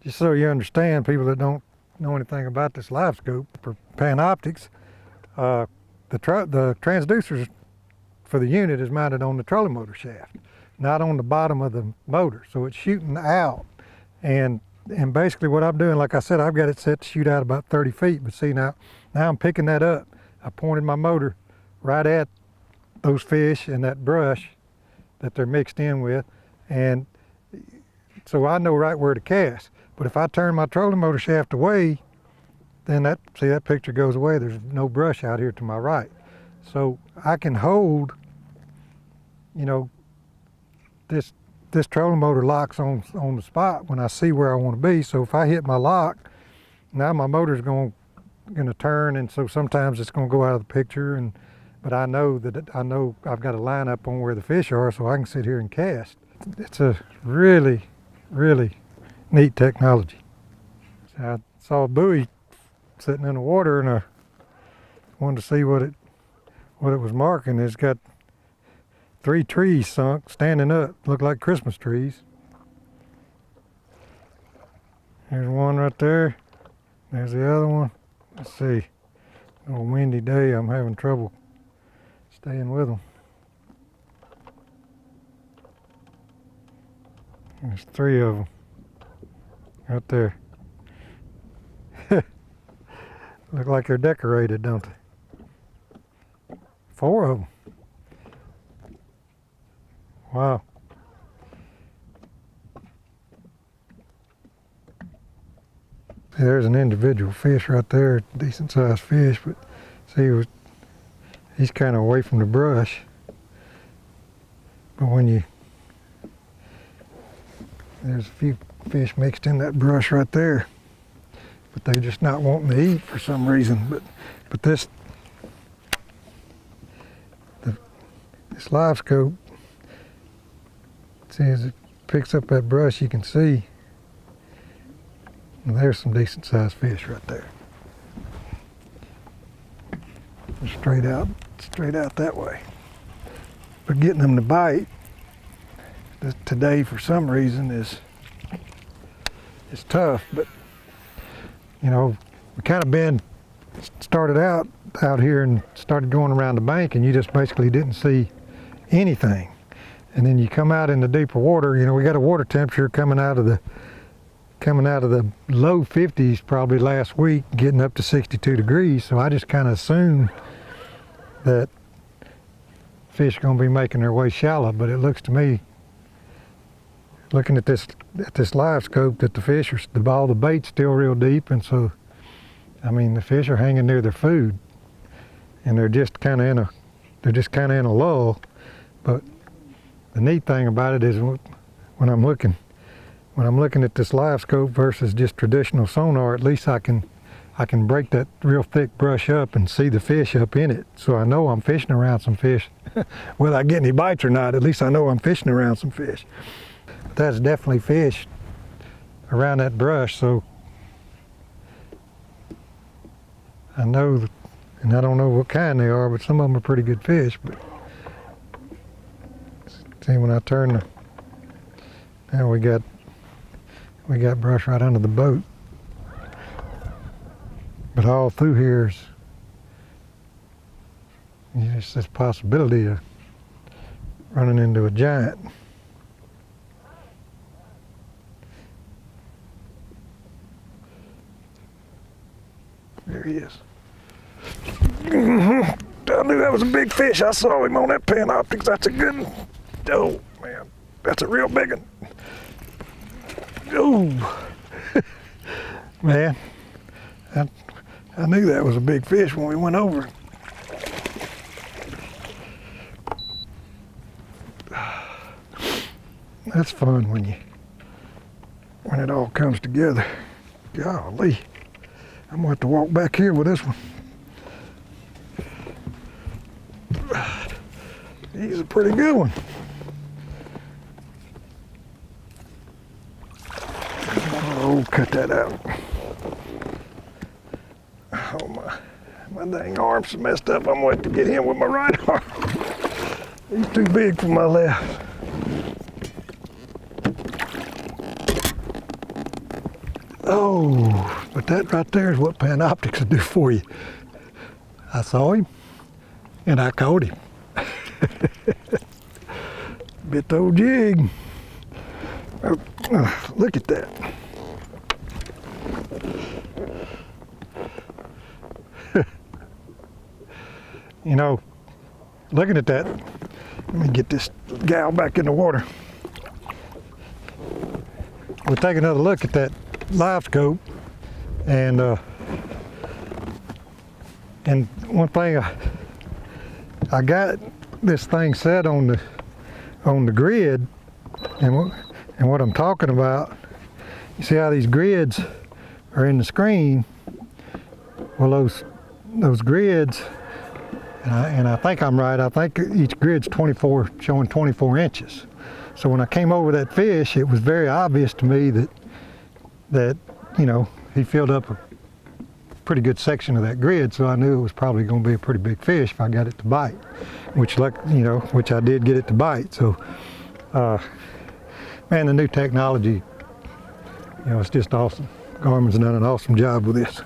just so you understand, people that don't know anything about this Livescope for Panoptix, the transducers for the unit is mounted on the trolling motor shaft, not on the bottom of the motor. So it's shooting out, and basically what I'm doing, like I said, I've got it set to shoot out about 30 feet. But see, now I'm picking that up. I pointed my motor right at those fish and that brush that they're mixed in with, and so I know right where to cast. But if I turn my trolling motor shaft away, then that picture goes away. There's no brush out here to my right. So I can hold, you know, this trolling motor locks on the spot when I see where I want to be. So if I hit my lock, now my motor's going to turn, and so sometimes it's going to go out of the picture. But I know I've got a line up on where the fish are, so I can sit here and cast. It's a really, really neat technology. So I saw a buoy sitting in the water, and I wanted to see what it was marking. It's got 3 trees sunk, standing up, look like Christmas trees. There's one right there. There's the other one. Let's see. On a windy day, I'm having trouble staying with them. There's 3 of them right there. Look like they're decorated, don't they? 4 of them. Wow. There's an individual fish right there, decent sized fish, but see, he's kind of away from the brush. But there's a few fish mixed in that brush right there, but they're just not wanting to eat for some reason. But this Livescope, see, as it picks up that brush, you can see, well, there's some decent sized fish right there. Straight out that way. But getting them to bite today, for some reason, is tough. But you know, we kind of started out here and started going around the bank, and you just basically didn't see anything. And then you come out in the deeper water. You know, we got a water temperature coming out of the low 50s probably last week, getting up to 62 degrees. So I just kind of assumed that fish are going to be making their way shallow. But it looks to me, looking at this Livescope, that the fish all the bait's still real deep, and so I mean the fish are hanging near their food, and they're just kind of in a lull. But the neat thing about it is when I'm looking at this Livescope versus just traditional sonar, at least I can break that real thick brush up and see the fish up in it. So I know I'm fishing around some fish. Whether I get any bites or not, at least I know I'm fishing around some fish. But that's definitely fish around that brush. So I know, and I don't know what kind they are, but some of them are pretty good fish. But see, when I turn now we got brush right under the boat. But all through here is just this possibility of running into a giant. There he is. I knew that was a big fish. I saw him on that Panoptix. That's a good one. Oh man, that's a real big one. Oh man, I knew that was a big fish when we went over. That's fun when it all comes together. Golly, I'm gonna have to walk back here with this one. He's a pretty good one. Oh, cut that out. Oh, my dang arm's messed up. I'm going to get him with my right arm. He's too big for my left. Oh, but that right there is what Panoptix will do for you. I saw him and I caught him. Bit the old jig. Look at that. You know, looking at that, let me get this gal back in the water. We'll take another look at that Livescope, and one thing, I got this thing set on the grid, and what I'm talking about, you see how these grids are in the screen? Well, those grids, and I think I'm right, I think each grid's showing 24 inches. So when I came over that fish, it was very obvious to me that you know, he filled up a pretty good section of that grid, so I knew it was probably going to be a pretty big fish if I got it to bite, which I did get it to bite. So, man, the new technology, you know, it's just awesome. Garmin's done an awesome job with this.